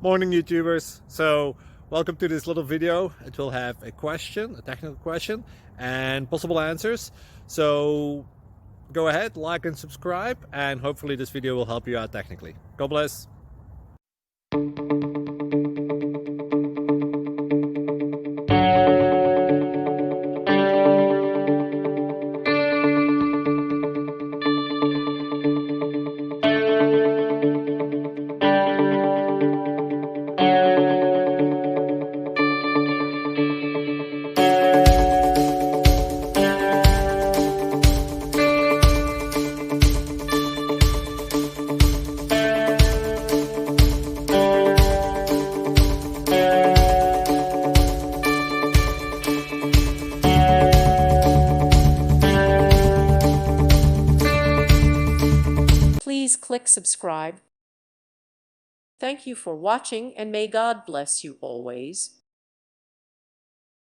Morning YouTubers. So welcome to this little video. It will have a question, a technical question, and possible answers. So go ahead, like and subscribe, and hopefully this video will help you out technically. God bless. Please click subscribe. Thank you for watching, and may God bless you always.